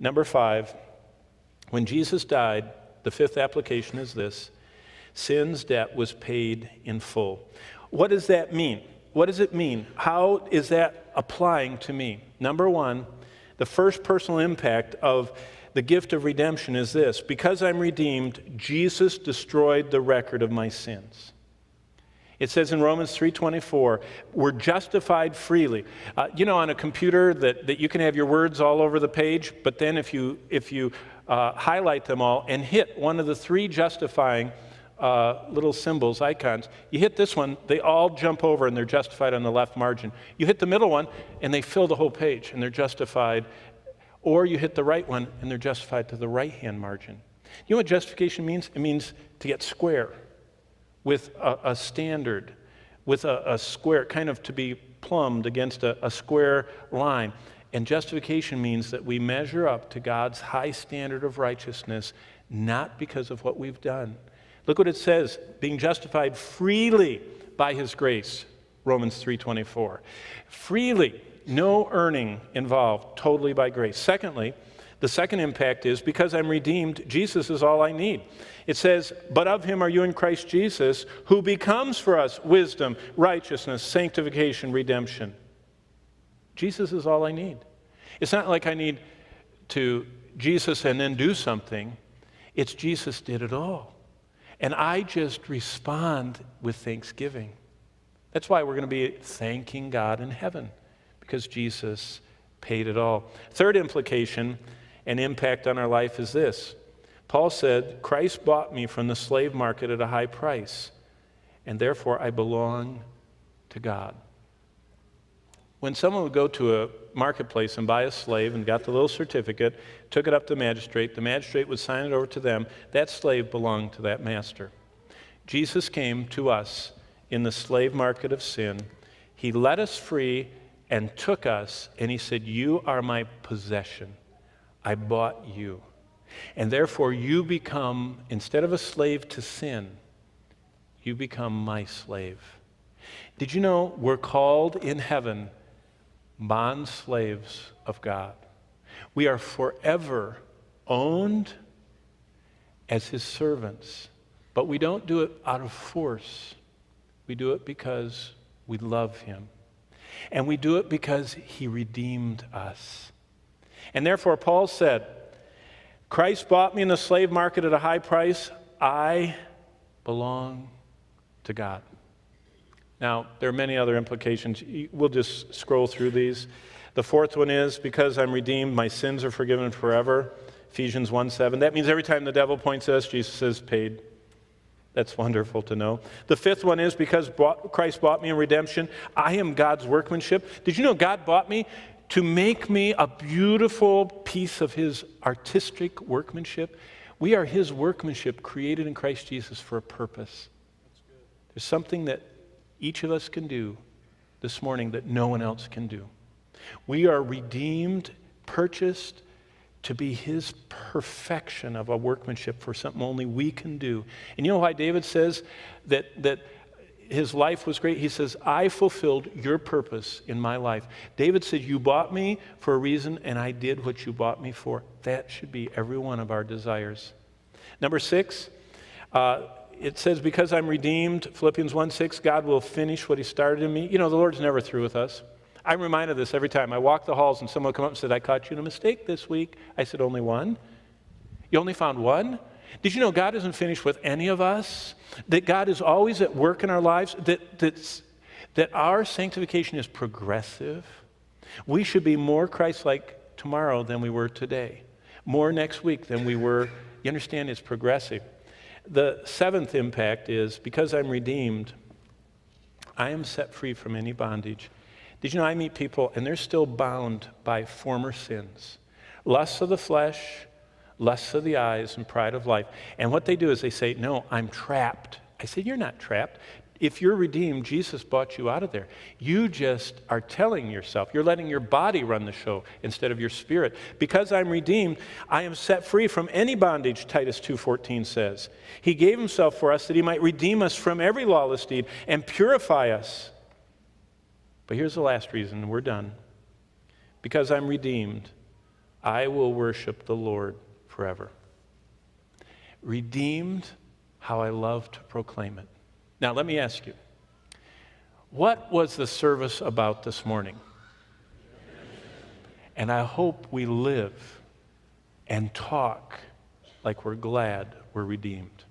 Number 5, when Jesus died, the fifth application is this: sin's debt was paid in full. What does that mean? What does it mean? How is that applying to me? Number 1, the first personal impact of the gift of redemption is this: because I'm redeemed, Jesus destroyed the record of my sins. It says in Romans 3:24, we're justified freely. On a computer that you can have your words all over the page, but then if you highlight them all and hit one of the 3 justifying little symbols, icons, you hit this one, they all jump over and they're justified on the left margin. You hit the middle one and they fill the whole page and they're justified. Or you hit the right one and they're justified to the right-hand margin. You know what justification means? It means to get square with a standard, with a square, kind of to be plumbed against a square line. And justification means that we measure up to God's high standard of righteousness, not because of what we've done. Look what it says: being justified freely by his grace, Romans 3:24. Freely, no earning involved, totally by grace. Secondly, the second impact is because I'm redeemed, Jesus is all I need. It says, but of him are you in Christ Jesus, who becomes for us wisdom, righteousness, sanctification, redemption. Jesus is all I need. It's not like I need to Jesus and then do something. It's Jesus did it all. And I just respond with thanksgiving. That's why we're going to be thanking God in heaven, because Jesus paid it all. Third implication and impact on our life is this. Paul said, Christ bought me from the slave market at a high price, and therefore I belong to God. When someone would go to a marketplace and buy a slave and got the little certificate, took it up to the magistrate would sign it over to them, that slave belonged to that master. Jesus came to us in the slave market of sin. He let us free and took us, and he said, you are my possession. I bought you. And therefore you become, instead of a slave to sin, you become my slave. Did you know we're called in heaven bond slaves of God? We are forever owned as his servants, but we don't do it out of force. We do it because we love him. And we do it because he redeemed us. And therefore, Paul said, Christ bought me in the slave market at a high price. I belong to God. Now, there are many other implications. We'll just scroll through these. The fourth one is, because I'm redeemed, my sins are forgiven forever. Ephesians 1:7. That means every time the devil points at us, Jesus says, paid. That's wonderful to know. The fifth one is, because Christ bought me in redemption, I am God's workmanship. Did you know God bought me to make me a beautiful piece of his artistic workmanship? We are his workmanship created in Christ Jesus for a purpose. There's something that each of us can do this morning that no one else can do. We are redeemed, purchased to be his perfection of a workmanship for something only we can do. And you know why David says that his life was great? He says, I fulfilled your purpose in my life. David said, you bought me for a reason, and I did what you bought me for. That should be every one of our desires. Number 6, it says, because I'm redeemed, Philippians 1:6, God will finish what he started in me. You know, the Lord's never through with us. I'm reminded of this every time. I walk the halls and someone will come up and said, I caught you in a mistake this week. I said, only one? You only found one? Did you know God isn't finished with any of us? That God is always at work in our lives? That our sanctification is progressive? We should be more Christ-like tomorrow than we were today. More next week than we were. You understand? It's progressive. The seventh impact is, because I'm redeemed, I am set free from any bondage. Did you know I meet people and they're still bound by former sins? Lusts of the flesh, lusts of the eyes, and pride of life. And what they do is they say, no, I'm trapped. I said, you're not trapped. If you're redeemed, Jesus bought you out of there. You just are telling yourself, you're letting your body run the show instead of your spirit. Because I'm redeemed, I am set free from any bondage, Titus 2:14 says. He gave himself for us that he might redeem us from every lawless deed and purify us. But here's the last reason, we're done. Because I'm redeemed, I will worship the Lord forever. Redeemed, how I love to proclaim it. Now, let me ask you, what was the service about this morning? And I hope we live and talk like we're glad we're redeemed.